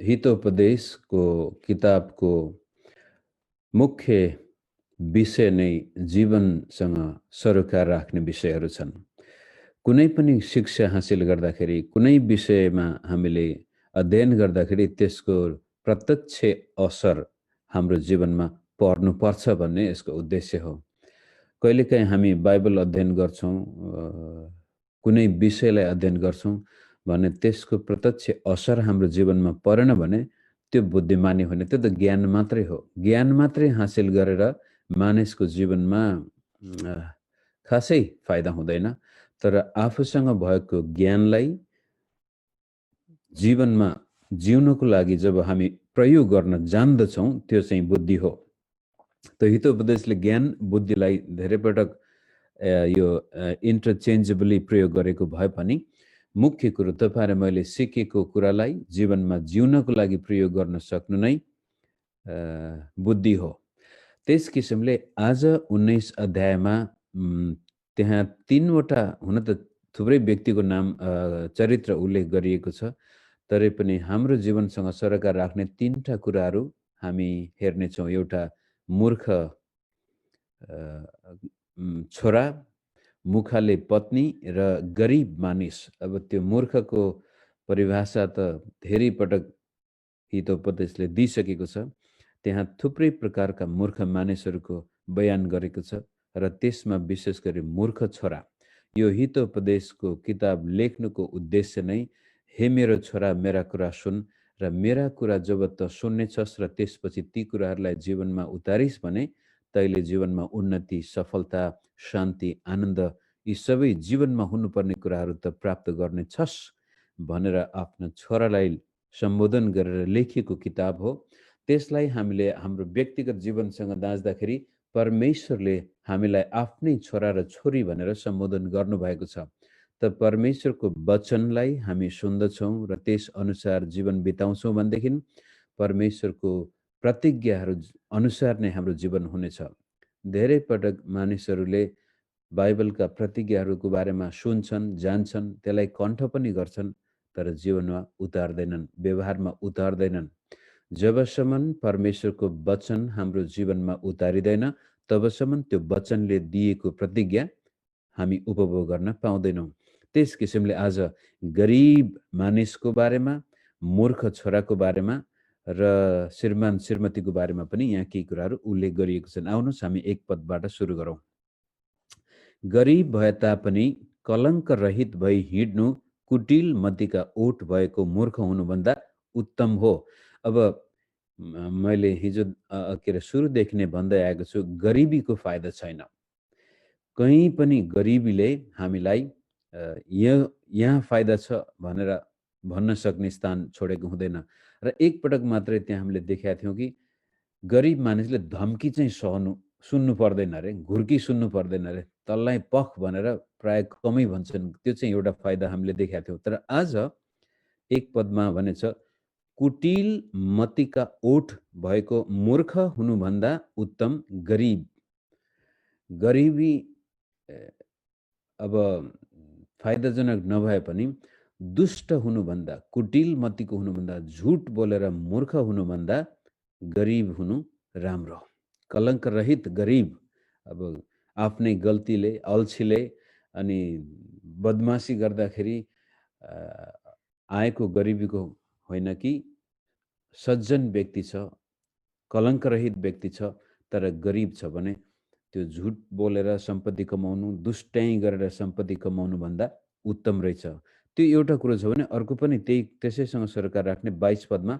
हितोपदेशको किताबको मुख्य विषय नै जीवनसँग सरोकार राख्ने विषयहरू छन्। कुनै पनि शिक्षा हासिल गर्दाखेरि, कुनै विषयमा हामीले अध्ययन गर्दाखेरि त्यसको प्रत्यक्ष असर हाम्रो जीवनमा पर्नुपर्छ भन्ने यसको उद्देश्य हो। कहिलेकाहीँ हामी बाइबल अध्ययन गर्छौँ, कुनै विषयलाई अध्ययन गर्छौँ भने त्यसको प्रत्यक्ष असर हाम्रो जीवनमा परेन भने त्यो बुद्धिमानी होइन, त्यो त ज्ञान मात्रै हो। ज्ञान मात्रै हासिल गरेर मानिसको जीवनमा खासै फाइदा हुँदैन। तर आफूसँग भएको ज्ञानलाई जीवनमा जिउनको लागि जब हामी प्रयोग गर्न जान्दछौँ त्यो चाहिँ बुद्धि हो। त हितोपदेशले ज्ञान बुद्धिलाई धेरै पटक यो इन्टरचेन्जेबली प्रयोग गरेको भए पनि मुख्य कुरो तपाईँ र मैले सिकेको कुरालाई जीवनमा जिउनको लागि प्रयोग गर्न सक्नु नै बुद्धि हो। त्यस किसिमले आज 19 अध्यायमा त्यहाँ 3वटा, हुन त थुप्रै व्यक्तिको नाम चरित्र उल्लेख गरिएको छ, तरै पनि हाम्रो जीवनसँग सरोकार राख्ने 3टा कुराहरू हामी हेर्नेछौँ। एउटा मूर्ख छोरा, मुखाले पत्नी र गरिब मानिस। अब त्यो मूर्खको परिभाषा त धेरै पटक हितोपदेशले दिइसकेको छ। त्यहाँ थुप्रै प्रकारका मूर्ख मानिसहरूको बयान गरेको छ र त्यसमा विशेष गरी मूर्ख छोरा। यो हितोपदेशको किताब लेख्नुको उद्देश्य नै, हे मेरो छोरा मेरा कुरा सुन र मेरा कुरा जब त सुन्नेछस् र त्यसपछि ती कुराहरूलाई जीवनमा उतारिस् भने तैले जीवनमा उन्नति, सफलता, शान्ति, आनन्द यी सबै जीवनमा हुनुपर्ने कुराहरू त प्राप्त गर्नेछस् भनेर आफ्नो छोरालाई सम्बोधन गरेर लेखिएको किताब हो। त्यसलाई हामीले हाम्रो व्यक्तिगत जीवनसँग दाँच्दाखेरि परमेश्वरले हामीलाई आफ्नै छोरा र छोरी भनेर सम्बोधन गर्नुभएको छ। त परमेश्वरको वचनलाई हामी सुन्दछौँ र त्यस अनुसार जीवन बिताउँछौँ भनेदेखि परमेश्वरको प्रतिज्ञाहरू अनुसार नै हाम्रो जीवन हुनेछ। धेरै पटक मानिसहरूले बाइबलका प्रतिज्ञाहरूको बारेमा सुन्छन्, जान्छन्, त्यसलाई कण्ठ पनि गर्छन्, तर जीवनमा उतार्दैनन्, व्यवहारमा उतार्दैनन्। जबसम्म परमेश्वरको वचन हाम्रो जीवनमा उतारिँदैन तबसम्म त्यो वचनले दिएको प्रतिज्ञा हामी उपभोग गर्न पाउँदैनौँ। त्यस किसिमले आज गरिब मानिसको बारेमा, मूर्ख छोराको बारेमा र श्रीमान श्रीमतीको बारेमा पनि यहाँ केही कुराहरू उल्लेख गरिएको छन्। आउनुहोस् हामी एक पदबाट सुरु गरौँ। गरिब भए तापनि कलङ्क रहित भई हिँड्नु कुटिल मतिका ओठ भएको मूर्ख हुनुभन्दा उत्तम हो। अब मैले हिजो के अरे सुरुदेखि नै भन्दै आएको छु, गरिबीको फाइदा छैन। कहीँ पनि गरिबीले हामीलाई यहाँ फाइदा छ भनेर भन्न सक्ने स्थान छोडेको हुँदैन। र एकपटक मात्रै त्यहाँ हामीले देखेका थियौँ कि गरिब मानिसले धम्की चाहिँ सुन्नु पर्दैन अरे, घुर्की सुन्नु पर्दैन अरे, तल्लाई पख भनेर प्राय कमै भन्छन्। त्यो चाहिँ एउटा फाइदा हामीले देखेका थियौँ। तर आज एक पदमा भनेछ, कुटिल मतिका ओठ भएको मूर्ख हुनुभन्दा उत्तम गरिब। गरिबी अब फाइदाजनक नभए पनि दुष्ट हुनुभन्दा, कुटिल मतिको हुनुभन्दा, झुट बोलेर मूर्ख हुनुभन्दा गरिब हुनु राम्रो। कलङ्क रहित गरिब। अब आफ्नै गल्तीले, अल्छीले अनि बदमासी गर्दाखेरि आएको गरिबीको होइन कि सज्जन व्यक्ति छ, कलङ्क रहित व्यक्ति छ, तर गरिब छ भने त्यो झुट बोलेर सम्पत्ति कमाउनु, दुष्टाइ गरेर सम्पत्ति कमाउनु भन्दा उत्तम रहेछ। त्यो एउटा कुरो छ भने अर्को पनि त्यसैसँग सरोकार राख्ने 22 पदमा,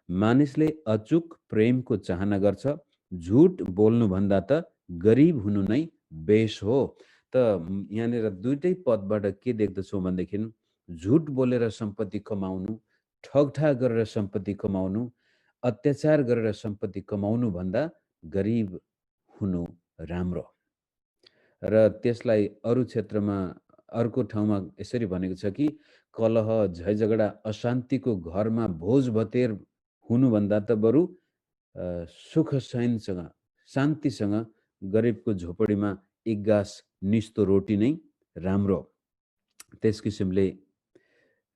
मानिसले अचुक प्रेमको चाहना गर्छ, झुट बोल्नुभन्दा त गरिब हुनु नै बेस हो। त यहाँनिर दुईटै पदबाट के देख्दछौँ भनेदेखि झुट बोलेर सम्पत्ति कमाउनु, ठगठाग गरेर सम्पत्ति कमाउनु, अत्याचार गरेर सम्पत्ति कमाउनु भन्दा गरिब हुनु राम्रो। र त्यसलाई अरू क्षेत्रमा, अर्को ठाउँमा यसरी भनेको छ कि कलह, झैझगडा, अशान्तिको घरमा भोज भतेर हुनुभन्दा त बरु सुख शयनसँग, शान्तिसँग गरिबको झोपडीमा एक गाँस निस्तो रोटी नै राम्रो। त्यस किसिमले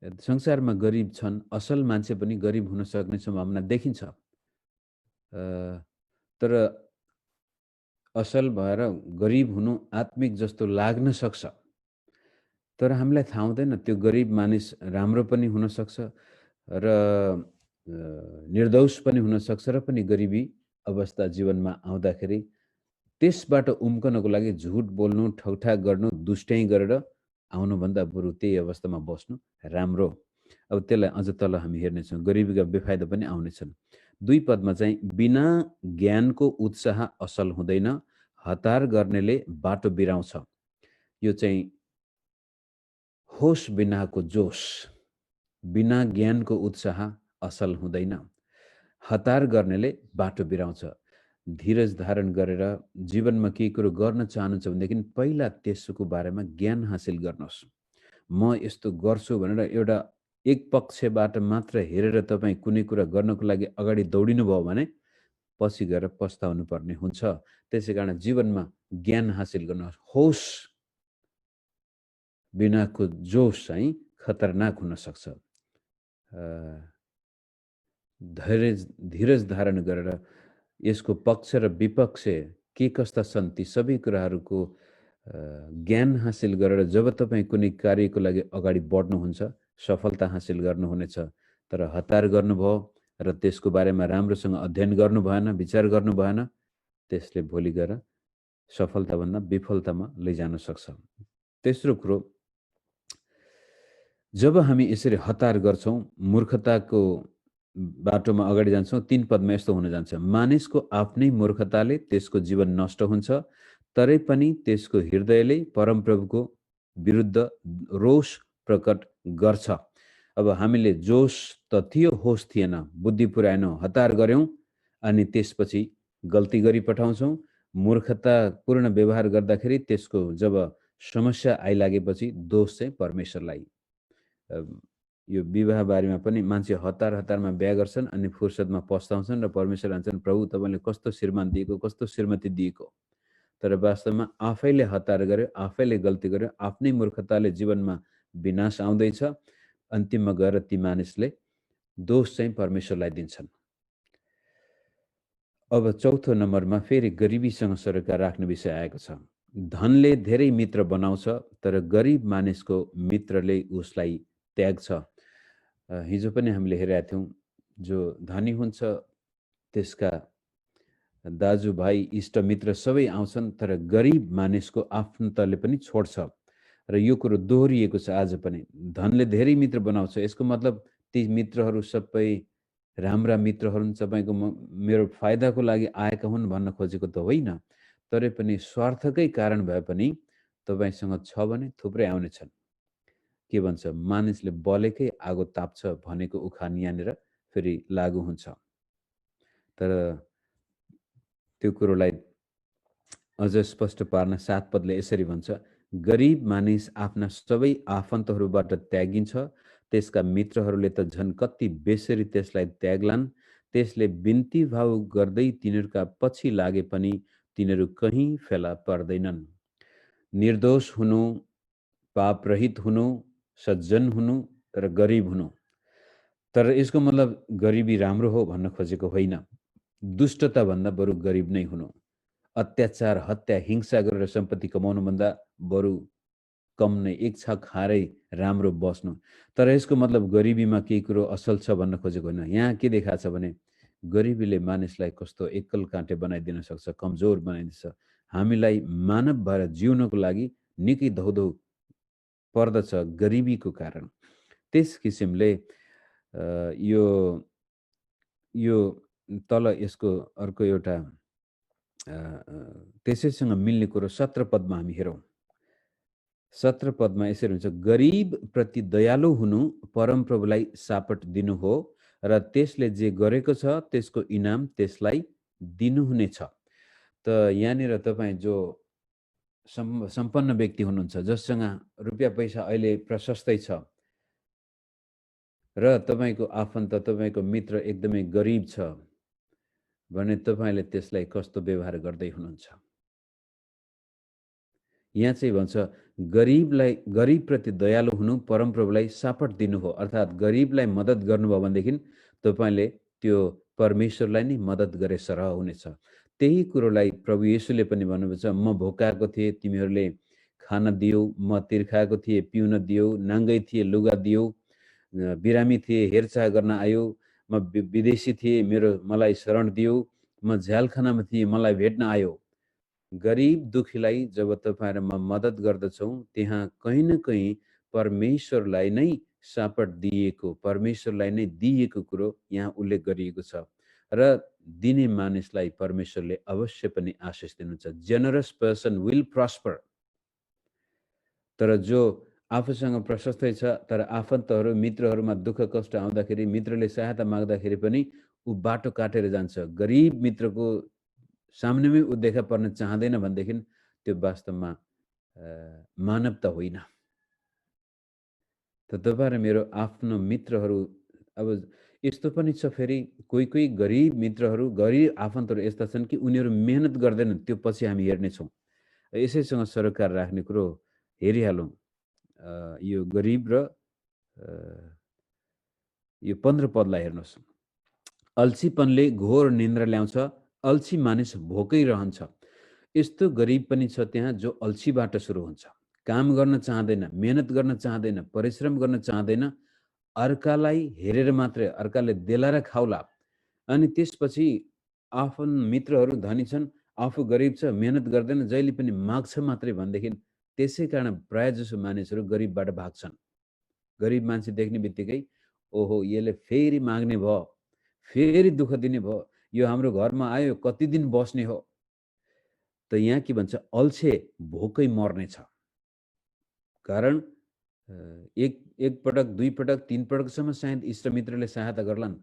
संसारमा गरिब छन्, असल मान्छे पनि गरिब हुन सक्ने सम्भावना देखिन्छ। तर असल भएर गरिब हुनु आत्मिक जस्तो लाग्न सक्छ, तर हामीलाई थाहा हुँदैन त्यो गरिब मानिस राम्रो पनि हुनसक्छ र निर्दोष पनि हुनसक्छ र पनि गरिबी अवस्था जीवनमा आउँदाखेरि त्यसबाट उम्कनको लागि झुट बोल्नु, ठगठाग गर्नु, दुष्ट्याइ गरेर आउनुभन्दा बरु त्यही अवस्थामा बस्नु राम्रो। अब त्यसलाई अझ तल हामी हेर्नेछौँ, गरिबीका बेफाइदा पनि आउनेछन्। 2 पदमा चाहिँ बिना ज्ञानको उत्साह असल हुँदैन, हतार गर्नेले बाटो बिराउँछ। यो चाहिँ होस बिनाको जोस, बिना ज्ञानको उत्साह असल हुँदैन, हतार गर्नेले बाटो बिराउँछ। धीरज धारण गरेर जीवनमा केही कुरो गर्न चाहनुहुन्छ भनेदेखि पहिला त्यसको बारेमा ज्ञान हासिल गर्नुहोस्। म यस्तो गर्छु भनेर एउटा एक पक्षबाट मात्र हेरेर तपाईँ कुनै कुरा गर्नको लागि अगाडि दौडिनु भयो भने पछि गएर पस्ताउनु पर्ने हुन्छ। त्यसै कारण जीवनमा ज्ञान हासिल गर्नुहोस्। होस बिनाको जोस चाहिँ खतरनाक हुन सक्छ। धीरज धारण गरेर यसको पक्ष र विपक्ष के कस्ता छन् ती सबै कुराहरूको ज्ञान हासिल गरेर जब तपाईँ कुनै कार्यको लागि अगाडि बढ्नुहुन्छ सफलता हासिल गर्नुहुनेछ। तर हतार गर्नुभयो र त्यसको बारेमा राम्रोसँग अध्ययन गर्नु भएन, विचार गर्नु भएन, त्यसले भोलि गएर सफलताभन्दा विफलतामा लैजान सक्छ। तेस्रो कुरो, जब हामी यसरी हतार गर्छौँ, मूर्खताको बाटोमा अगाडि जान्छौँ, 3 पदमा यस्तो हुन जान्छ, मानिसको आफ्नै मूर्खताले त्यसको जीवन नष्ट हुन्छ, तरै पनि त्यसको हृदयले परमप्रभुको विरुद्ध रोष प्रकट गर्छ। अब हामीले जोस त थियो, होस थिएन, बुद्धि पुर्याएनौँ, हतार गऱ्यौँ अनि त्यसपछि गल्ती गरी पठाउँछौँ। मूर्खतापूर्ण व्यवहार गर्दाखेरि त्यसको जब समस्या आइलागेपछि दोष चाहिँ परमेश्वरलाई। यो विवाह बारेमा पनि मान्छे हतारमा बिहा गर्छन् अनि फुर्सदमा पस्ताउँछन् र परमेश्वर भन्छन् प्रभु तपाईँले कस्तो श्रीमान दिएको, कस्तो श्रीमती दिएको। तर वास्तवमा आफैले हतार गर्यो, आफैले गल्ती गर्यो, आफ्नै मूर्खताले जीवनमा विनाश आउँदैछ। अन्तिममा गएर ती मानिसले दोष चाहिँ परमेश्वरलाई दिन्छन्। अब चौथो नम्बरमा फेरि गरिबीसँग सरोकार राख्ने विषय आएको छ। धनले धेरै मित्र बनाउँछ, तर गरिब मानिसको मित्रले उसलाई त्याग्छ। हिजो पनि हामीले हेरेका थियौँ, जो धनी हुन्छ त्यसका दाजुभाइ इष्टमित्र सबै आउँछन्, तर गरिब मानिसको आफन्तले पनि छोड्छ। र यो कुरो दोहोरिएको छ आज पनि। धनले धेरै मित्र बनाउँछ, यसको मतलब ती मित्रहरू सबै राम्रा मित्रहरू तपाईँको मेरो फाइदाको लागि आएका हुन् भन्न खोजेको त होइन। तरै पनि स्वार्थकै कारण भए पनि तपाईँसँग छ भने थुप्रै आउनेछन्। के भन्छ, मानिसले बलेकै आगो ताप्छ भनेको उखान यहाँनिर फेरि लागु हुन्छ। तर त्यो कुरोलाई अझ स्पष्ट पार्न 7 पदले यसरी भन्छ, गरिब मानिस आफ्ना सबै आफन्तहरूबाट त्यागिन्छ, त्यसका मित्रहरूले त झन् कति बेसरी त्यसलाई त्याग्लान्। त्यसले बिन्ती भाव गर्दै तिनीहरूका पछि लागे पनि तिनीहरू कहीँ फेला पर्दैनन्। निर्दोष हुनु, पापरहित हुनु, सज्जन हुनु र गरिब हुनु। तर यसको मतलब गरिबी राम्रो हो भन्न खोजेको होइन। दुष्टता भन्दा बरु गरिब नै हुनु, अत्याचार, हत्या, हिंसा गरेर सम्पत्ति कमाउनुभन्दा बरु कम नै एक छाक खाएरै राम्रो बस्नु। तर यसको मतलब गरिबीमा केही कुरो असल छ भन्न खोजेको होइन। यहाँ के देखाएको छ भने गरिबीले मानिसलाई कस्तो एक्कल काँटे बनाइदिन सक्छ, कमजोर बनाइदिन्छ। हामीलाई मानव भएर जिउनको लागि निकै धौधौ पर्दछ गरिबीको कारण। त्यस किसिमले यो यो तल यसको अर्को एउटा त्यसैसँग मिल्ने कुरो 17 पदमा हामी हेरौँ। 17 पदमा यसरी हुन्छ, गरिब प्रति दयालु हुनु परमप्रभुलाई सापट दिनु हो र त्यसले जे गरेको छ त्यसको इनाम त्यसलाई दिनुहुनेछ। त यहाँनिर तपाईँ जो सम्पन्न व्यक्ति हुनुहुन्छ, जससँग रुपियाँ पैसा अहिले प्रशस्तै छ र तपाईँको आफन्त, तपाईँको मित्र एकदमै गरिब छ भने तपाईँले त्यसलाई कस्तो व्यवहार गर्दै हुनुहुन्छ? यहाँ चाहिँ भन्छ गरिबप्रति दयालु हुनु परमप्रभुलाई सापट दिनु हो। अर्थात् गरिबलाई मद्दत गर्नुभयो भनेदेखि तपाईँले त्यो परमेश्वरलाई नै मद्दत गरे सरह हुनेछ। त्यही कुरोलाई प्रभु येशूले पनि भन्नुभएको छ, म भोकाएको थिएँ तिमीहरूले खान दियौ, म तिर्खाएको थिएँ पिउन दियौ, नाङ्गै थिए लुगा दियौ, बिरामी थिए हेरचाह गर्न आयो, म विदेशी थिएँ मलाई शरण दियौ, म झ्यालखानामा थिएँ मलाई भेट्न आयो। गरिब दुखीलाई जब तपाईँ र म मद्दत गर्दछौँ त्यहाँ कहीँ न कहीँ परमेश्वरलाई नै सापट दिएको, परमेश्वरलाई नै दिएको कुरो यहाँ उल्लेख गरिएको छ र दिने मानिसलाई परमेश्वरले अवश्य पनि आशिष दिनुहुन्छ। Generous person will प्रस्पर। तर जो आफूसँग प्रशस्तै छ तर आफन्तहरू मित्रहरूमा दुःख कष्ट आउँदाखेरि मित्रले सहायता माग्दाखेरि पनि ऊ बाटो काटेर जान्छ, गरिब मित्रको सामनेमै ऊ देखा पर्न चाहँदैन भनेदेखि त्यो वास्तवमा मानवता होइन। त तपाईँ र मेरो आफ्नो मित्रहरू अब यस्तो पनि छ, फेरि कोही कोही गरिब मित्रहरू गरिब आफन्तहरू यस्ता छन् कि उनीहरू मेहनत गर्दैनन्, त्यो पछि हामी हेर्नेछौँ। यसैसँग सरोकार राख्ने कुरो हेरिहालौँ। यो गरिब र यो 15 पदलाई हेर्नुहोस्। अल्छीपनले घोर निन्द्रा ल्याउँछ, अल्छी मानिस भोकै रहन्छ। यस्तो गरिब पनि छ त्यहाँ जो अल्छीबाट सुरु हुन्छ, काम गर्न चाहँदैन, मेहनत गर्न चाहँदैन, परिश्रम गर्न चाहँदैन, अर्कालाई हेरेर मात्रै अर्काले देलाएर खाउला। अनि त्यसपछि आफन मित्रहरू धनी छन्, आफू गरिब छ, मेहनत गर्दैन, जहिले पनि माग्छ मात्रै भनेदेखि त्यसै कारण प्राय जसो मानिसहरू गरिबबाट भाग्छन्। गरिब मान्छे देख्ने बित्तिकै ओहो यसले फेरि माग्ने भयो, फेरि दुःख दिने भयो, यो हाम्रो घरमा आयो कति दिन बस्ने हो। त यहाँ के भन्छ, अल्छे भोकै मर्नेछ। कारण एक पटक, दुई पटक, तीन पटकसम्म सायद इष्टमित्रले सहायता गर्लान्,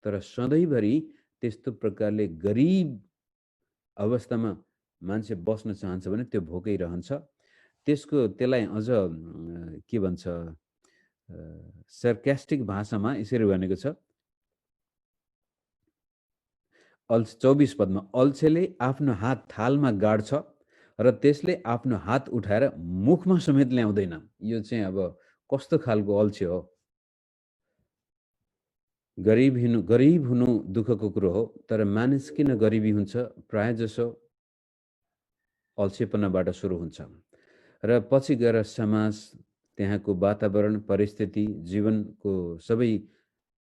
तर सधैँभरि त्यस्तो प्रकारले गरिब अवस्थामा मान्छे बस्न चाहन्छ भने त्यो भोकै रहन्छ। त्यसलाई अझ के भन्छ, सर्कास्टिक भाषामा यसरी भनेको छ, 24 पदमा, अल्छेले आफ्नो हात थालमा गाड्छ र त्यसले आफ्नो हात उठाएर मुखमा समेत ल्याउँदैन। यो चाहिँ अब कस्तो खालको अल्छे हो। गरिब हुनु दुःखको कुरो हो, तर मानिस किन गरिबी हुन्छ? प्राय जसो अल्छेपनाबाट सुरु हुन्छ र पछि गएर समाज, त्यहाँको वातावरण, परिस्थिति, जीवनको सबै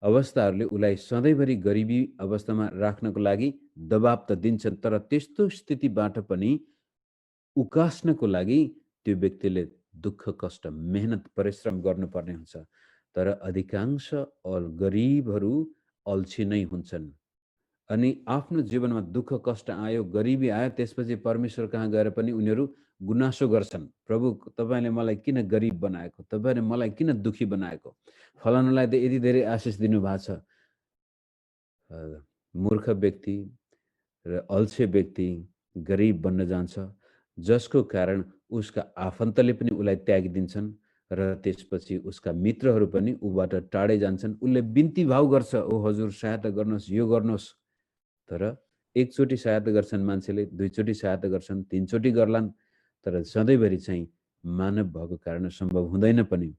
अवस्थाहरूले उसलाई सधैँभरि गरिबी अवस्थामा राख्नको लागि दबाब त दिन्छन्, तर त्यस्तो स्थितिबाट पनि उकास्नको लागि त्यो व्यक्तिले दुःख कष्ट मेहनत परिश्रम गर्नुपर्ने हुन्छ। तर अधिकांश गरिबहरू अल्छी नै हुन्छन्। अनि आफ्नो जीवनमा दुःख कष्ट आयो, गरिबी आयो, त्यसपछि परमेश्वर कहाँ गएर पनि उनीहरू गुनासो गर्छन्, प्रभु तपाईँले मलाई किन गरिब बनाएको, तपाईँले मलाई किन दुःखी बनाएको, फलानालाई त यति धेरै आशिष दिनुभएको छ। मूर्ख व्यक्ति र अल्छे व्यक्ति गरिब बन्न जान्छ, जसको कारण उसका आफन्तले पनि उसलाई त्यागिदिन्छन् र त्यसपछि उसका मित्रहरू पनि ऊबाट टाढै जान्छन्। उसले बिन्ती भाव गर्छ, ओ हजुर सहायता गर्नुहोस्, यो गर्नुहोस्, तर एकचोटि सहायता गर्छन् मान्छेले, दुईचोटि सहायता गर्छन्, तीनचोटि गर्लान्, तर सधैँभरि चाहिँ मानव भएको कारण सम्भव हुँदैन पनि।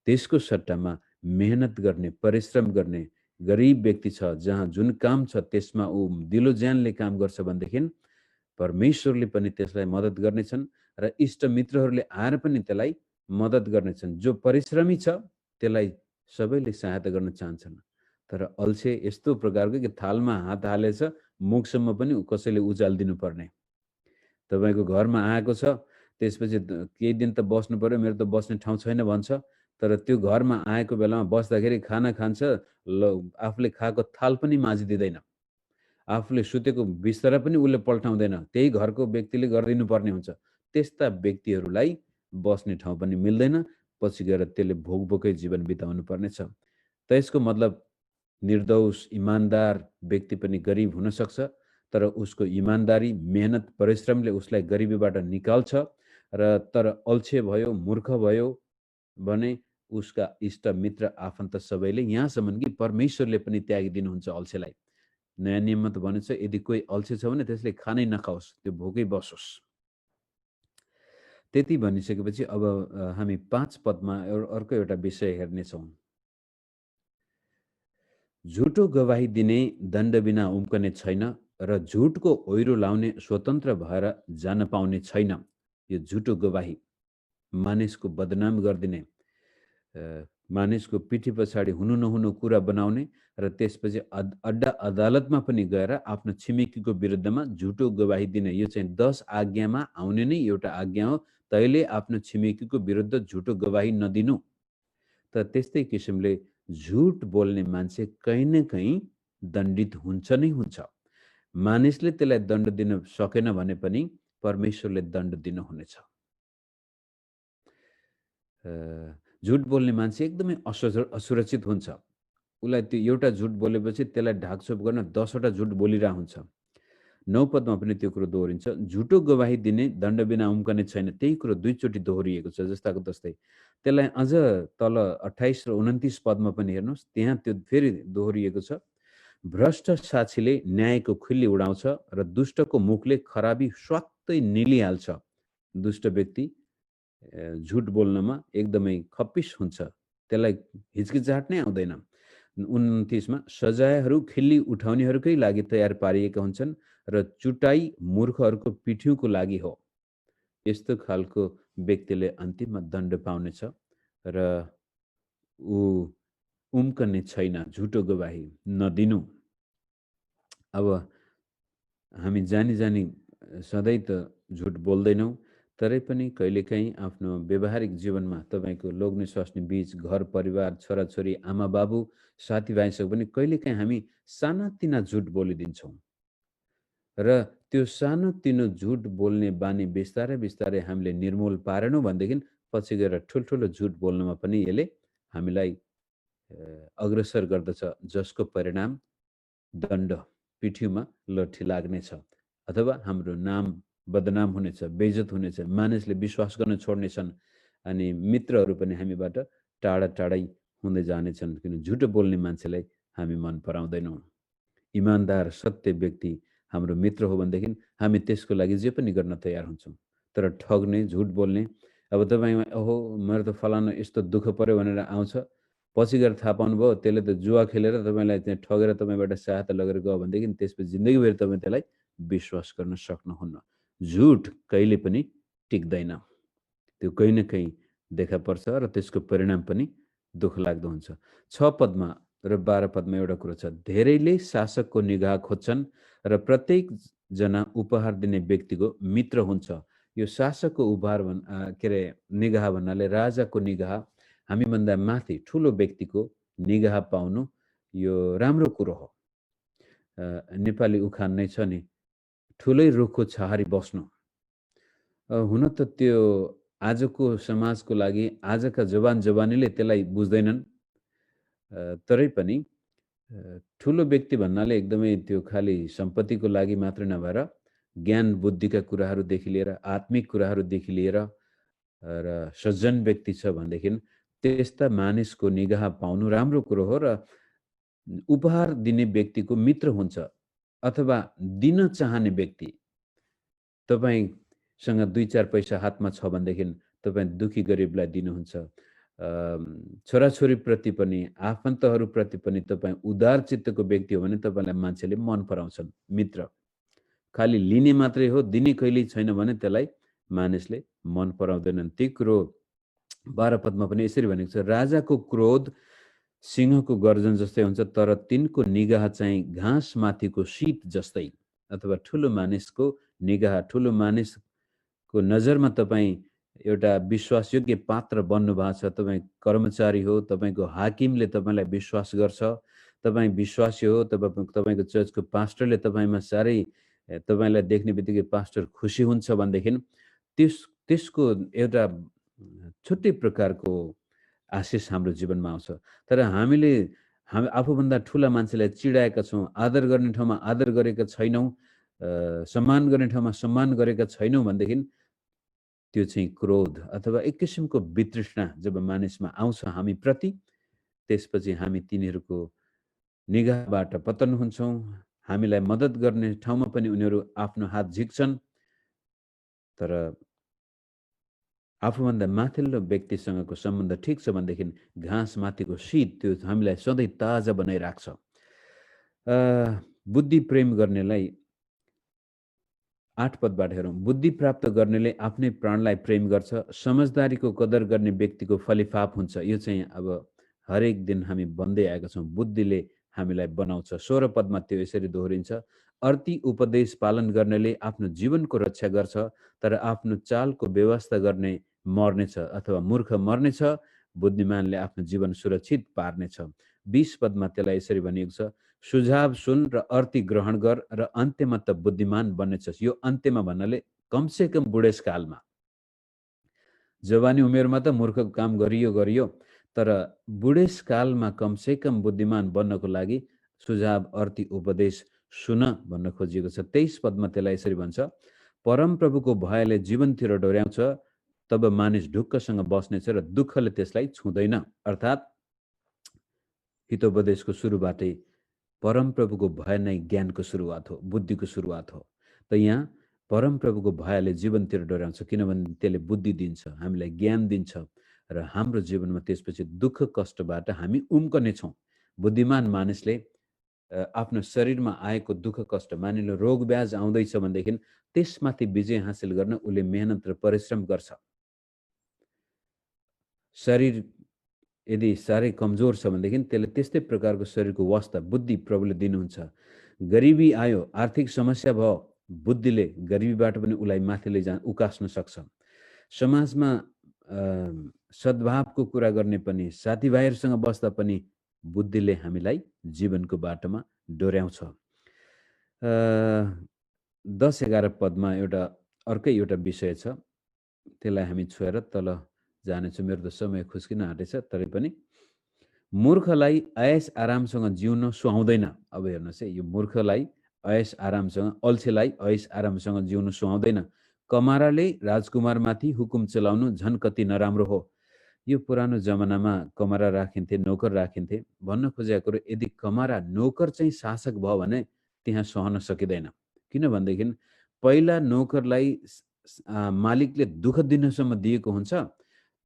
त्यसको सट्टामा मेहनत गर्ने, परिश्रम गर्ने गरिब व्यक्ति छ, जहाँ जुन काम छ त्यसमा ऊ दिलो ज्यानले काम गर्छ भनेदेखि परमेश्वरले पनि त्यसलाई मद्दत गर्नेछन् र इष्टमित्रहरूले आएर पनि त्यसलाई मद्दत गर्नेछन्। जो परिश्रमी छ त्यसलाई सबैले सहायता गर्न चाहन्छन्, तर अल्छे यस्तो प्रकारको कि थालमा हात हालेछ, मुखसम्म पनि कसैले उचालिदिनु पर्ने। तपाईँको घरमा आएको छ, त्यसपछि केही दिन त बस्नु पर्यो, मेरो त बस्ने ठाउँ छैन भन्छ, तर त्यो घरमा आएको बेलामा बस्दाखेरि खाना खान्छ, आफूले खाएको थाल पनि माझिदिँदैन, आफूले सुतेको बिस्तारा पनि उसले पल्टाउँदैन, त्यही घरको व्यक्तिले गरिदिनु पर्ने हुन्छ। त्यस्ता व्यक्तिहरूलाई बस्ने ठाउँ पनि मिल्दैन, पछि गएर त्यसले भोकै जीवन बिताउनु पर्नेछ। त यसको मतलब निर्दोष इमान्दार व्यक्ति पनि गरिब हुन सक्छ, तर उसको इमान्दारी, मेहनत, परिश्रमले उसलाई गरिबीबाट निकाल्छ र तर अल्छे भयो, मूर्ख भयो भने उसका इष्ट मित्र आफन्त सबैले, यहाँसम्म कि परमेश्वरले पनि त्यागिदिनुहुन्छ अल्छेलाई। नयाँ नियममा त भनेको छ, यदि कोही अल्छे छ भने त्यसले खानै नखाओस्, त्यो भोकै बसोस्। त्यति भनिसकेपछि अब हामी 5 पदमा अर्को एउटा विषय हेर्नेछौँ। झुटो गवाही दिने दण्ड बिना उम्कने छैन र झुटको ओइरो लाउने स्वतन्त्र भएर जान पाउने छैन। यो झुटो गवाही मानिसको बदनाम गरिदिने, मानिसको पिठी पछाडि हुनु नहुनु कुरा बनाउने र त्यसपछि अड्डा अदालतमा पनि गएर आफ्नो छिमेकीको विरुद्धमा झुटो गवाही दिने। यो चाहिँ 10 आज्ञामा आउने नै एउटा आज्ञा हो, तैँले आफ्नो छिमेकीको विरुद्ध झुटो गवाही नदिनु। त त्यस्तै किसिमले झुट बोल्ने मान्छे कहीँ न कहीँ दण्डित हुन्छ नै हुन्छ। मानिसले त्यसलाई दण्ड दिन सकेन भने पनि परमेश्वरले दण्ड दिनुहुनेछ। झुट बोल्ने मान्छे एकदमै असुरक्षित हुन्छ। उसलाई त्यो एउटा झुट बोलेपछि त्यसलाई ढाकछोप गर्न 10 वटा झुट बोलिरहेको हुन्छ। 9 पदमा पनि त्यो कुरो दोहोरिन्छ। झुटो गवाही दिने दण्ड बिना उम्कने छैन, त्यही कुरो 2 चोटि दोहोरिएको छ जस्ताको तस्तै। त्यसलाई अझ तल 28 र 29 पदमा पनि हेर्नुहोस्, त्यहाँ त्यो फेरि दोहोरिएको छ। भ्रष्ट साक्षीले न्यायको खिल्ली उडाउँछ र दुष्टको मुखले खराबी स्वात्तै निलिहाल्छ। दुष्ट व्यक्ति झुट बोल्नमा एकदमै खप्पिस हुन्छ, त्यसलाई हिचकिचाहट नै आउँदैन। 29 मा सजायहरू खिल्ली उठाउनेहरूकै लागि तयार पारिएका हुन्छन् र चुटाई मूर्खहरूको पिठ्युको लागि हो। यस्तो खालको व्यक्तिले अन्तिममा दण्ड पाउनेछ र ऊ उम्कने छैन। झुटो गवाही नदिनु। अब हामी जानी जानी सधैँ त झुट बोल्दैनौँ, तरै पनि कहिलेकाहीँ आफ्नो व्यावहारिक जीवनमा तपाईँको लोग्ने स्वास्नी बीच, घर परिवार, छोराछोरी, आमा बाबु, साथीभाइसँग पनि कहिलेकाहीँ हामी सानातिना झुट बोलिदिन्छौँ र त्यो सानोतिनो झुट बोल्ने बानी बिस्तारै बिस्तारै हामीले निर्मूल पारेनौँ भनेदेखि पछि गएर ठुल्ठुलो झुट बोल्नमा पनि यसले हामीलाई अग्रसर गर्दछ, जसको परिणाम दण्ड, पिठ्युमा लट्ठी लाग्नेछ अथवा हाम्रो नाम बदनाम हुनेछ, बेइज्जत हुनेछ, मानिसले विश्वास गर्न छोड्नेछन् अनि मित्रहरू पनि हामीबाट टाढा टाढै हुँदै जानेछन्, किन झुटो बोल्ने मान्छेलाई हामी मन पराउँदैनौँ। इमान्दार सत्य व्यक्ति हाम्रो मित्र हो भनेदेखि हामी त्यसको लागि जे पनि गर्न तयार हुन्छौँ। तर ठग्ने, झुट बोल्ने, अब तपाईँमा ओहो मेरो त फलाना यस्तो दुःख पर्यो भनेर आउँछ, पछि गएर थाहा पाउनुभयो त्यसले त जुवा खेलेर तपाईँलाई त्यहाँ ठगेर तपाईँबाट सहायता लगेर गयो भनेदेखि त्यसपछि जिन्दगीभरि तपाईँ त्यसलाई विश्वास गर्न सक्नुहुन्न। झुट कहिले पनि टिक्दैन, त्यो कहीँ न कहीँ देखा पर्छ र त्यसको परिणाम पनि दुःखलाग्दो हुन्छ। 6 पदमा र 12 पदमा एउटा कुरो छ, धेरैले शासकको निगाह खोज्छन् र प्रत्येक जना उपहार दिने व्यक्तिको मित्र हुन्छ। यो शासकको उपहार के अरे निगाह भन्नाले राजाको निगाह, हामीभन्दा माथि ठुलो व्यक्तिको निगाह पाउनु यो राम्रो कुरो हो। नेपाली उखान नै छ नि, ठुलै रुखको छहारी बस्नु। हुन त त्यो आजको समाजको लागि आजका जवान जवानीले त्यसलाई बुझ्दैनन्, तरै पनि ठुलो व्यक्ति भन्नाले एकदमै त्यो खालि सम्पत्तिको लागि मात्र नभएर ज्ञान बुद्धिका कुराहरूदेखि लिएर आत्मिक कुराहरूदेखि लिएर र सज्जन व्यक्ति छ भनेदेखि त्यस्ता मानिसको निगाह पाउनु राम्रो कुरो हो र उपहार दिने व्यक्तिको मित्र हुन्छ अथवा दिन चाहने व्यक्ति। तपाईँसँग 2-4 पैसा हातमा छ भनेदेखि तपाईँ दुखी गरिबलाई दिनुहुन्छ। छोराछोरीप्रति पनि, आफन्तहरूप्रति पनि तपाईँ उदार चित्तको व्यक्ति हो भने तपाईँलाई मान्छेले मन पराउँछन्। मित्र खालि लिने मात्रै हो, दिने कहिल्यै छैन भने त्यसलाई मानिसले मन पराउँदैनन्। त्यही कुरो 12 पदमा पनि यसरी भनेको छ, राजाको क्रोध सिंहको गर्जन जस्तै हुन्छ, तर तिनको निगाह चाहिँ घाँस माथिको शीत जस्तै। अथवा ठुलो मानिसको निगाह, ठुलो मानिसको नजरमा तपाईँ एउटा विश्वासयोग्य पात्र बन्नु भएको छ। तपाईँ कर्मचारी हो, तपाईँको हाकिमले तपाईँलाई विश्वास गर्छ, तपाईँ विश्वासी हो, तपाईँको चर्चको पास्टरले तपाईँमा साह्रै तपाईँलाई देख्ने बित्तिकै पास्टर खुसी हुन्छ भनेदेखि त्यसको एउटा छुट्टै प्रकारको आशिष हाम्रो जीवनमा आउँछ। तर हामी आफूभन्दा ठुला मान्छेलाई चिडाएका छौँ, आदर गर्ने ठाउँमा आदर गरेका छैनौँ, सम्मान गर्ने ठाउँमा सम्मान गरेका छैनौँ भनेदेखि त्यो चाहिँ क्रोध अथवा एक किसिमको वितृष्णा जब मानिसमा आउँछ हामी प्रति, त्यसपछि हामी तिनीहरूको निगाहबाट पतन हुन्छौँ। हामीलाई मद्दत गर्ने ठाउँमा पनि उनीहरू आफ्नो हात झिक्छन्। तर आफूभन्दा माथिल्लो व्यक्तिसँगको सम्बन्ध ठिक छ भनेदेखि घाँस माथिको शीत त्यो हामीलाई सधैँ ताजा बनाइराख्छ। बुद्धि प्रेम गर्नेलाई 8 पदबाट हेरौँ। बुद्धि प्राप्त गर्नेले आफ्नै प्राणलाई प्रेम गर्छ, समझदारीको कदर गर्ने व्यक्तिको फलिफाप हुन्छ। यो चाहिँ अब हरेक दिन हामी भन्दै आएका छौँ, बुद्धिले हामीलाई बनाउँछ। 16 पदमा त्यो यसरी दोहोरिन्छ, अर्थी उपदेश पालन गर्नेले आफ्नो जीवनको रक्षा गर्छ, तर आफ्नो चालको व्यवस्था गर्ने मर्नेछ अथवा मूर्ख मर्नेछ, बुद्धिमानले आफ्नो जीवन सुरक्षित पार्नेछ। 20 पदमा त्यसलाई यसरी भनिएको छ, सुझाव सुन र अर्थी ग्रहण गर र अन्त्यमा त बुद्धिमान बन्नेछस्। यो अन्त्यमा भन्नाले कमसेकम बुढेसकालमा। जवानी उमेरमा त मूर्खको काम गरियो, तर बुढेसकालमा कमसेकम बुद्धिमान बन्नको लागि सुझाव अर्थी उपदेश सुन भन्न खोजिएको छ। 23 पदमा त्यसलाई यसरी भन्छ, परमप्रभुको भयले जीवनतिर डोर्याउँछ, तब मानिस ढुक्कसँग बस्नेछ र दुःखले त्यसलाई छुँदैन। अर्थात् हितोपदेशको सुरुबाटै परमप्रभुको भय नै ज्ञानको सुरुवात हो, बुद्धिको सुरुवात हो। त यहाँ परमप्रभुको भयले जीवनतिर डोर्याउँछ, किनभने त्यसले बुद्धि दिन्छ, हामीलाई ज्ञान दिन्छ र हाम्रो जीवनमा त्यसपछि दुःख कष्टबाट हामी उम्कनेछौँ। बुद्धिमान मानिसले आफ्नो शरीरमा आएको दुःख कष्ट, मानिलो रोग ब्याज आउँदैछ भनेदेखि त्यसमाथि विजय हासिल गर्न उसले मेहनत र परिश्रम गर्छ। शरीर यदि साह्रै कमजोर छ भनेदेखि त्यसले त्यस्तै प्रकारको शरीरको वास्ता बुद्धि प्रभुले दिनुहुन्छ। गरिबी आयो, आर्थिक समस्या भयो, बुद्धिले गरिबीबाट पनि उसलाई माथि उकास्न सक्छ। समाजमा सद्भावको कुरा गर्ने पनि, साथीभाइहरूसँग बस्दा पनि बुद्धिले हामीलाई जीवनको बाटोमा डोर्याउँछ। 10-11 पदमा अर्कै एउटा विषय छ, त्यसलाई हामी छोएर तल जानेछु। मेरो त समय खुस्किन आँटेछ, तरै पनि मूर्खलाई ऐस आरामसँग जिउन सुहाउँदैन। अब हेर्नुहोस् है, यो मूर्खलाई ऐस आरामसँग, अल्छेलाई ऐस आरामसँग जिउन सुहाउँदैन। कमाराले राजकुमारमाथि हुकुम चलाउनु झन् कति नराम्रो हो। यो पुरानो जमानामा कमारा राखिन्थे, नोकर राखिन्थे। भन्न खोजेको कुरो, यदि कमारा नोकर चाहिँ शासक भयो भने त्यहाँ सहन सकिँदैन। किनभनेदेखि पहिला नोकरलाई मालिकले दुःख दिनसम्म दिएको हुन्छ,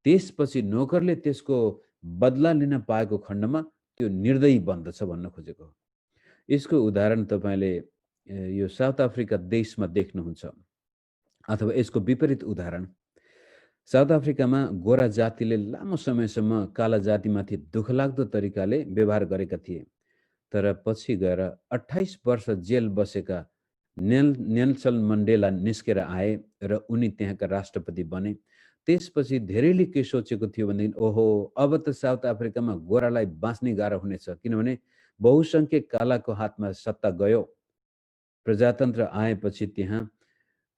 त्यसपछि नोकरले त्यसको बदला लिन पाएको खण्डमा त्यो निर्दयी बन्दछ भन्न खोजेको हो। यसको उदाहरण तपाईँले यो साउथ अफ्रिका देशमा देख्नुहुन्छ, अथवा यसको विपरीत उदाहरण साउथ अफ्रिकामा गोरा जातिले लामो समयसम्म काला जातिमाथि दुःखलाग्दो तरिकाले व्यवहार गरेका थिए। तर पछि गएर 28 वर्ष जेल बसेका नेल्सन मण्डेला निस्केर आए र उनी त्यहाँका राष्ट्रपति बने। त्यसपछि धेरैले के सोचेको थियो भनेदेखि, ओहो अब त साउथ अफ्रिकामा गोरालाई बाँच्ने गाह्रो हुनेछ, किनभने बहुसङ्ख्यक कालाको हातमा सत्ता गयो। प्रजातन्त्र आएपछि त्यहाँ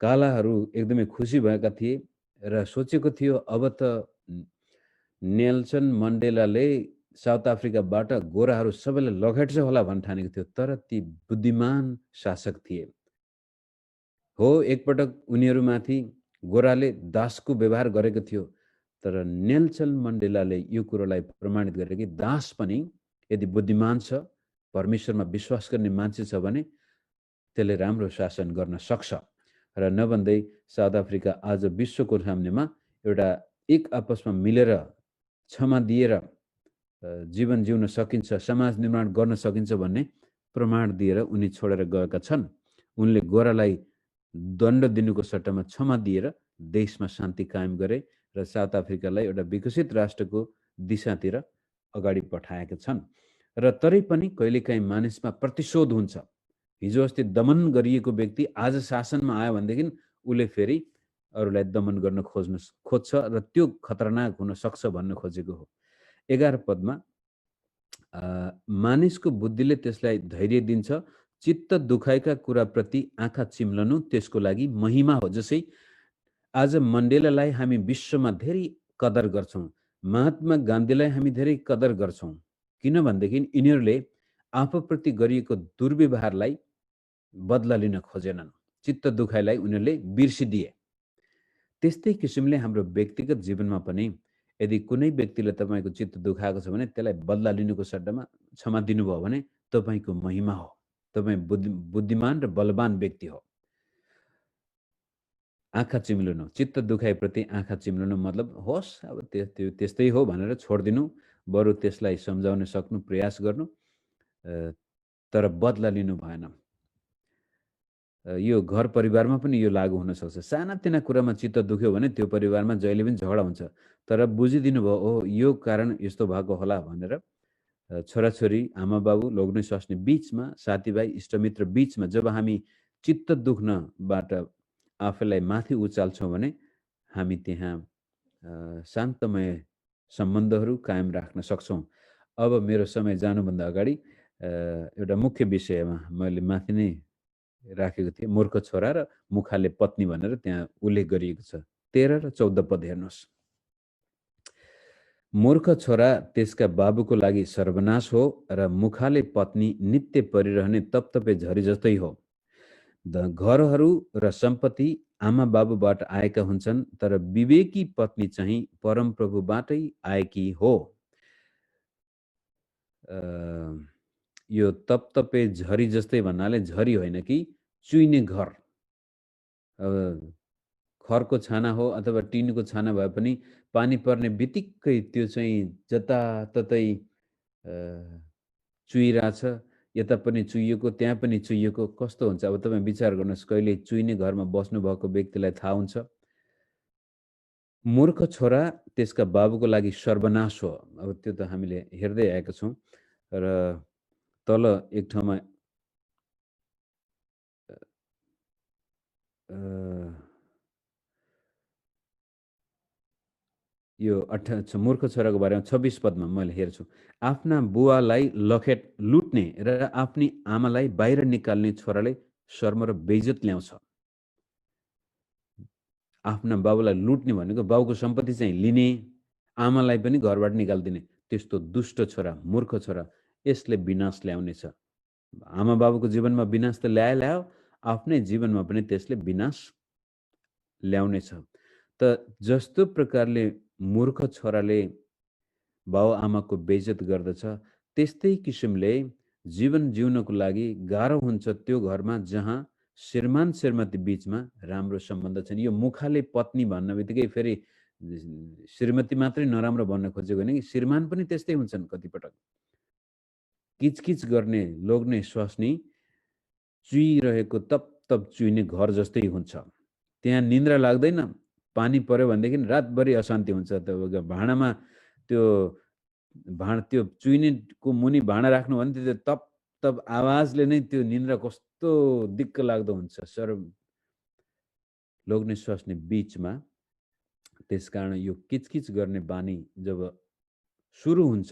कालाहरू एकदमै खुसी भएका थिए र सोचेको थियो अब त नेल्सन मण्डेलाले साउथ अफ्रिकाबाट गोराहरू सबैलाई लखेट्छ होला भन्ने ठानेको थियो। तर ती बुद्धिमान शासक थिए। हो, एकपटक उनीहरूमाथि गोराले दासको व्यवहार गरेको थियो, तर नेल्सन मण्डेलाले यो कुरोलाई प्रमाणित गरे कि दास पनि यदि बुद्धिमान छ, परमेश्वरमा विश्वास गर्ने मान्छे छ भने त्यसले राम्रो शासन गर्न सक्छ। र नभन्दै साउथ अफ्रिका आज विश्वको सामनेमा एउटा एक आपसमा मिलेर क्षमा दिएर जीवन जिउन सकिन्छ, समाज निर्माण गर्न सकिन्छ भन्ने प्रमाण दिएर उनी छोडेर गएका छन्। उनले गोरालाई दण्ड दिनुको सट्टामा क्षमा दिएर देशमा शान्ति कायम गरे र साउथ अफ्रिकालाई एउटा विकसित राष्ट्रको दिशातिर अगाडि पठाएका छन्। र तरै पनि कहिलेकाहीँ मानिसमा प्रतिशोध हुन्छ। हिजो अस्ति दमन गरिएको व्यक्ति आज शासनमा आयो भनेदेखि उसले फेरि अरूलाई दमन गर्न खोज्छ र त्यो खतरनाक हुन सक्छ भन्न खोजेको हो। 11 पदमा मानिसको बुद्धिले त्यसलाई धैर्य दिन्छ, चित्त दुखाएका कुराप्रति आँखा चिम्लनु त्यसको लागि महिमा हो। जसै आज मण्डेलालाई हामी विश्वमा धेरै कदर गर्छौँ, महात्मा गान्धीलाई हामी धेरै कदर गर्छौँ, किनभनेदेखि यिनीहरूले आफूप्रति गरिएको दुर्व्यवहारलाई बदला लिन खोजेनन्, चित्त दुखाइलाई उनीहरूले बिर्सिदिए। त्यस्तै किसिमले हाम्रो व्यक्तिगत जीवनमा पनि यदि कुनै व्यक्तिले तपाईँको चित्त दुखाएको छ भने त्यसलाई बदला लिनुको सट्टामा क्षमा दिनुभयो भने तपाईँको महिमा हो, तपाईँ बुद्धिमान र बलवान व्यक्ति हो। आँखा चिम्लनु, चित्त दुखाइप्रति आँखा चिम्लनु मतलब होस् अब त्यो त्यस्तै हो भनेर छोडिदिनु, बरु त्यसलाई सम्झाउन सक्नु, प्रयास गर्नु, तर बदला लिनु भएन। यो घर परिवारमा पनि यो लागु हुन सक्छ। सानातिना कुरामा चित्त दुख्यो भने त्यो परिवारमा जहिले पनि झगडा हुन्छ। तर बुझिदिनु भयो, ओहो यो कारण यस्तो भएको होला भनेर छोराछोरी, आमाबाबु, लोग्ने स्वास्नी बीचमा, साथीभाइ, इष्टमित्र बीचमा जब हामी चित्त दुख्नबाट आफैलाई माथि उचाल्छौँ भने हामी त्यहाँ शान्तमय सम्बन्धहरू कायम राख्न सक्छौँ। अब मेरो समय जानुभन्दा अगाडि एउटा मुख्य विषयमा मैले माथि नै राखेको थिएँ, मूर्ख छोरा र मुखाले पत्नी भनेर त्यहाँ उल्लेख गरिएको छ। 13 र 14 पद हेर्नुहोस्। मूर्ख छोरा त्यसका बाबुको लागि सर्वनाश हो र मुखाले पत्नी नित्य परिरहने तपतपे झरी जस्तै हो। घरहरू र सम्पत्ति आमा बाबुबाट आएका हुन्छन्, तर विवेकी पत्नी चाहिँ परमप्रभुबाटै आएकी हो। यो तपतपे झरी जस्तै भन्नाले झरी होइन कि चुइने घर। खरको छाना हो अथवा टिनको छाना भए पनि पानी पर्ने बित्तिकै त्यो चाहिँ जताततै चुइरहेछ, यता पनि चुइएको, त्यहाँ पनि चुइएको, कस्तो हुन्छ? अब तपाईँ विचार गर्नुहोस्, कहिले चुइने घरमा बस्नुभएको व्यक्तिलाई थाहा हुन्छ। मूर्ख छोरा त्यसका बाबुको लागि सर्वनाश हो। अब त्यो त हामीले हेर्दै आएका छौँ र तल एक ठाउँमा यो मूर्ख छोराको बारेमा 26 पदमा मैले हेर्छु। आफ्ना बुवालाई लखेट लुट्ने र आफ्नी आमालाई बाहिर निकाल्ने छोराले शर्म र बेइज्जत ल्याउँछ। आफ्ना बाबुलाई लुट्ने भनेको बाबुको सम्पत्ति चाहिँ लिने, आमालाई पनि घरबाट निकालिदिने, त्यस्तो दुष्ट छोरा, मूर्ख छोरा, यसले विनाश ल्याउनेछ। आमा बाबुको जीवनमा विनाश त ल्यायो, आफ्नै जीवनमा पनि त्यसले विनाश ल्याउनेछ। त जस्तो प्रकारले मूर्ख छोराले बाउ आमाको बेइज्जत गर्दछ, त्यस्तै किसिमले जीवन जिउनको लागि गाह्रो हुन्छ त्यो घरमा जहाँ श्रीमान श्रीमती बीचमा राम्रो सम्बन्ध छैन। यो मुखाले पत्नी भन्न बित्तिकै फेरि श्रीमती मात्रै नराम्रो भन्न खोजेको होइन कि श्रीमान पनि त्यस्तै हुन्छन् कतिपटक। किचकिच गर्ने, लोग्ने स्वास्नी चुइरहेको तप तप चुइने घर जस्तै हुन्छ। त्यहाँ निन्द्रा लाग्दैन, पानी पर्यो भनेदेखि रातभरि अशान्ति हुन्छ। त्यो भाँडामा त्यो चुइनेको मुनि भाँडा राख्नु भने त्यो तप तप आवाजले नै त्यो निन्द्रा कस्तो दिक्क लाग्दो हुन्छ। लोग्ने स्वास्नी बीचमा। त्यसकारण यो किचकिच गर्ने बानी जब सुरु हुन्छ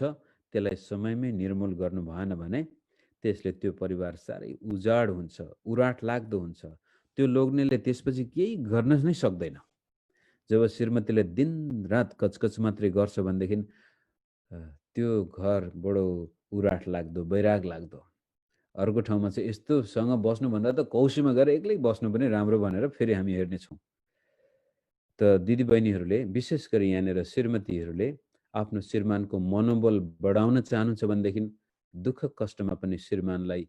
त्यसलाई समयमै निर्मूल गर्नु भएन भने त्यसले त्यो परिवार साह्रै उजाड हुन्छ, उराट लाग्दो हुन्छ। त्यो लोग्नेले त्यसपछि केही गर्न नै सक्दैन। जब श्रीमतीले दिन रात कचकच मात्रै गर्छ भनेदेखि त्यो घर बडो उराट लाग्दो, वैराग लाग्दो। अर्को ठाउँमा चाहिँ यस्तोसँग बस्नुभन्दा त कौसीमा गएर एक्लै बस्नु पनि राम्रो भनेर फेरि हामी हेर्नेछौँ। त दिदीबहिनीहरूले विशेष गरी यहाँनिर श्रीमतीहरूले आफ्नो श्रीमानको मनोबल बढाउन चाहनुहुन्छ भनेदेखि दुःख कष्टमा पनि श्रीमानलाई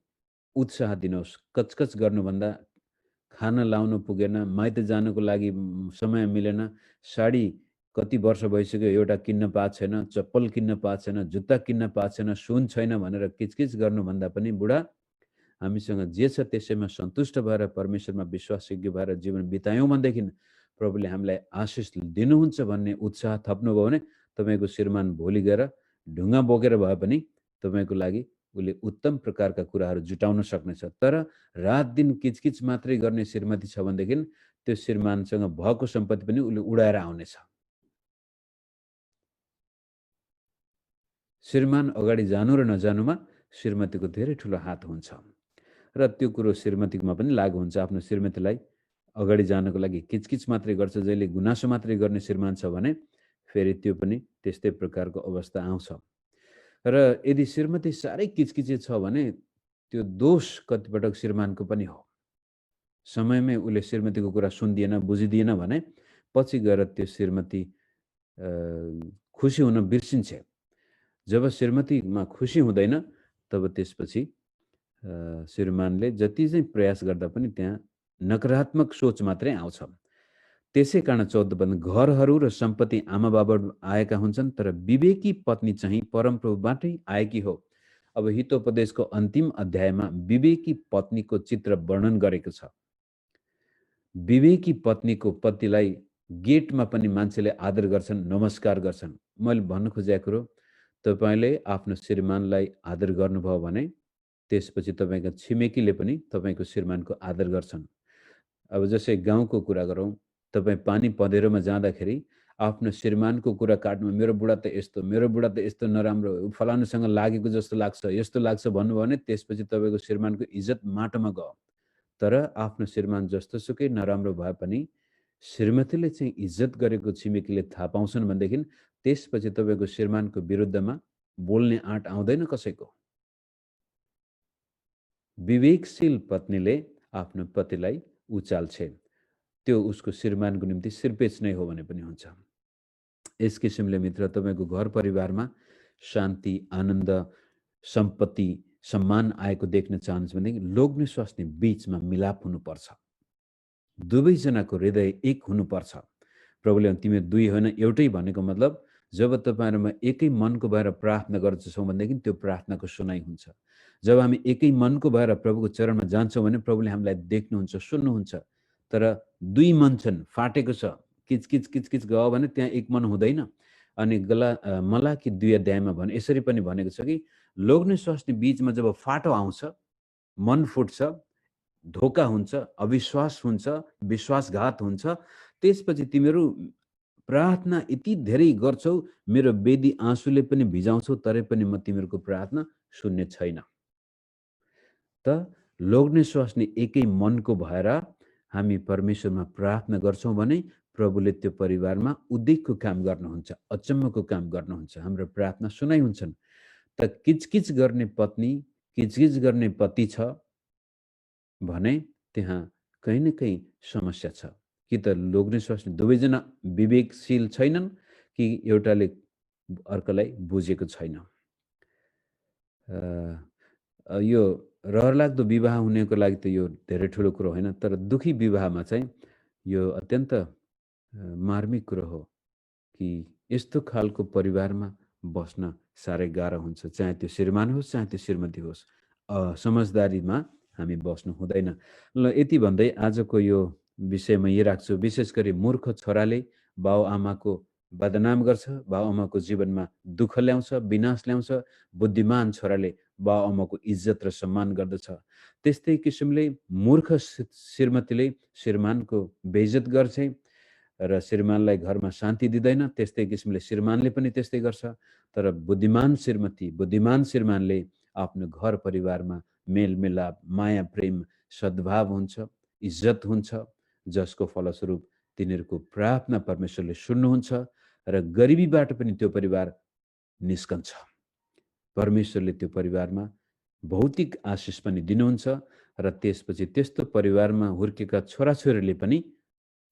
उत्साह दिनुहोस्। कचकच गर्नुभन्दा खाना लाउनु पुगेन, माइत जानुको लागि समय मिलेन, साडी कति वर्ष भइसक्यो एउटा किन्न पाएको छैन, चप्पल किन्न पाएको छैन, जुत्ता किन्न पाएको छैन, सुन छैन भनेर किचकिच गर्नुभन्दा पनि बुढा हामीसँग जे छ त्यसैमा सन्तुष्ट भएर परमेश्वरमा विश्वासयोग्य भएर जीवन बितायौँ भनेदेखि प्रभुले हामीलाई आशिष दिनुहुन्छ भन्ने उत्साह थप्नुभयो भने तपाईँको श्रीमान भोलि गएर ढुङ्गा बोकेर भए पनि तपाईँको लागि उसले उत्तम प्रकारका कुराहरू जुटाउन सक्नेछ। तर रात दिन किचकिच मात्रै गर्ने श्रीमती छ भनेदेखि त्यो श्रीमानसँग भएको सम्पत्ति पनि उसले उडाएर आउनेछ। श्रीमान अगाडि जानु र नजानुमा श्रीमतीको धेरै ठुलो हात हुन्छ र त्यो कुरो श्रीमतीमा पनि लागु हुन्छ। आफ्नो श्रीमतीलाई अगाडि जानको लागि किचकिच मात्रै गर्छ, जहिले गुनासो मात्रै गर्ने श्रीमान छ भने फेरि त्यो पनि त्यस्तै प्रकारको अवस्था आउँछ। र यदि श्रीमती साह्रै किचकिचे छ भने त्यो दोष कतिपटक श्रीमानको पनि हो। समयमै उसले श्रीमतीको कुरा सुनिदिएन, बुझिदिएन भने पछि गएर त्यो श्रीमती खुसी हुन बिर्सिन्छ। जब श्रीमतीमा खुसी हुँदैन तब त्यसपछि श्रीमानले जति चाहिँ प्रयास गर्दा पनि त्यहाँ नकारात्मक सोच मात्रै आउँछ। त्यसै कारण 14 पद, घरहरू र सम्पत्ति आमाबाबाट आएका हुन्छन्, तर विवेकी पत्नी चाहिँ परमप्रभुबाटै आएकी हो। अब हितोपदेशको अन्तिम अध्यायमा विवेकी पत्नीको चित्र वर्णन गरेको छ। विवेकी पत्नीको पतिलाई गेटमा पनि मान्छेले आदर गर्छन्, नमस्कार गर्छन्। मैले भन्नु खोजेको कुरो, तपाईँले आफ्नो श्रीमानलाई आदर गर्नुभयो भने त्यसपछि तपाईँका छिमेकीले पनि तपाईँको श्रीमानको आदर गर्छन्। अब जसै गाउँको कुरा गरौँ, तपाईँ पानी पँधेरोमा जाँदाखेरि आफ्नो श्रीमानको कुरा काट्नु, मेरो बुढा त यस्तो, मेरो बुढा त यस्तो नराम्रो, फलानुसँग लागेको जस्तो लाग्छ, यस्तो लाग्छ भन्नुभयो भने त्यसपछि तपाईँको श्रीमानको इज्जत माटोमा गयो। तर आफ्नो श्रीमान जस्तोसुकै नराम्रो भए पनि श्रीमतीले चाहिँ इज्जत गरेको छिमेकीले थाहा पाउँछन् भनेदेखि त्यसपछि तपाईँको श्रीमानको विरुद्धमा बोल्ने आँट आउँदैन कसैको। विवेकशील पत्नीले आफ्नो पतिलाई उचाल्छे, त्यो उसको श्रीमानको निम्ति सिरपेच नै हो भने पनि हुन्छ। यस किसिमले मित्र तपाईँको घर परिवारमा शान्ति, आनन्द, सम्पत्ति, सम्मान आएको देख्न चाहनुहुन्छ भनेदेखि लोग्ने स्वास्नी बीचमा मिलाप हुनुपर्छ। दुवैजनाको हृदय एक हुनुपर्छ। प्रभुले तिमी दुई होइन एउटै भनेको मतलब जब तपाईँहरूमा एकै मनको भएर प्रार्थना गर्दछौँ भनेदेखि त्यो प्रार्थनाको सुनाइ हुन्छ। जब हामी एकै मनको भएर प्रभुको चरणमा जान्छौँ भने प्रभुले हामीलाई देख्नुहुन्छ, सुन्नुहुन्छ। तर दुई मन छन्, फाटेको छ, किचकिच किचकिच गयो भने त्यहाँ एक मन हुँदैन। अनि मलाकी 2 अध्यायमा यसरी पनि भनेको छ कि लोग्ने स्वास्नी बीचमा जब फाटो आउँछ, मन फुट्छ, धोका हुन्छ, अविश्वास हुन्छ, विश्वासघात हुन्छ, त्यसपछि तिमीहरू प्रार्थना यति धेरै गर्छौ, मेरो वेदी आँसुले पनि भिजाउँछौ, तरै पनि म तिमीहरूको प्रार्थना सुन्ने छैन। त लोग्ने स्वास्नी एकै मनको भएर हामी परमेश्वरमा प्रार्थना गर्छौँ भने प्रभुले त्यो परिवारमा उद्धारको काम गर्नुहुन्छ, अचम्मको काम गर्नुहुन्छ, हाम्रो प्रार्थना सुनाइ हुन्छन्। त किचकिच गर्ने पत्नी, किचकिच गर्ने पति छ भने त्यहाँ कहीँ न कहीँ समस्या छ। कि त लोग्ने स्वास्नी दुवैजना विवेकशील छैनन् कि एउटाले अर्कोलाई बुझेको छैन। यो रहरलाग्दो विवाह हुनेको लागि त यो धेरै ठुलो कुरो होइन, तर दुखी विवाहमा चाहिँ यो अत्यन्त मार्मिक कुरो हो कि यस्तो खालको परिवारमा बस्न साह्रै गाह्रो हुन्छ, चाहे त्यो श्रीमान होस् चाहे त्यो श्रीमती होस्। समझदारीमा हामी बस्नु हुँदैन। ल यति भन्दै आजको यो विषयमा यही राख्छु। विशेष गरी मूर्ख छोराले बाउआमाको बदनाम गर्छ, बाउआमाको जीवनमा दुःख ल्याउँछ, विनाश ल्याउँछ। बुद्धिमान छोराले बाउआमाको इज्जत र सम्मान गर्दछ। त्यस्तै किसिमले मूर्ख श्रीमतीले श्रीमानको बेइज्जत गर्छ र श्रीमानलाई घरमा शान्ति दिँदैन। त्यस्तै किसिमले श्रीमानले पनि त्यस्तै गर्छ। तर बुद्धिमान श्रीमती, बुद्धिमान श्रीमानले आफ्नो घर परिवारमा मेलमिलाप, माया प्रेम, सद्भाव हुन्छ, इज्जत हुन्छ, जसको फलस्वरूप तिनीहरूको प्रार्थना परमेश्वरले सुन्नुहुन्छ र गरिबीबाट पनि त्यो परिवार निस्कन्छ। परमेश्वरले त्यो परिवारमा भौतिक आशिष पनि दिनुहुन्छ र त्यसपछि त्यस्तो परिवारमा हुर्केका छोराछोरीले पनि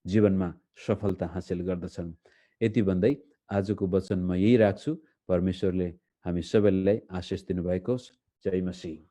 जीवनमा सफलता हासिल गर्दछन्। यति भन्दै आजको वचन म यही राख्छु। परमेश्वरले हामी सबैलाई आशिष दिनुभएको होस्। जय मसीह।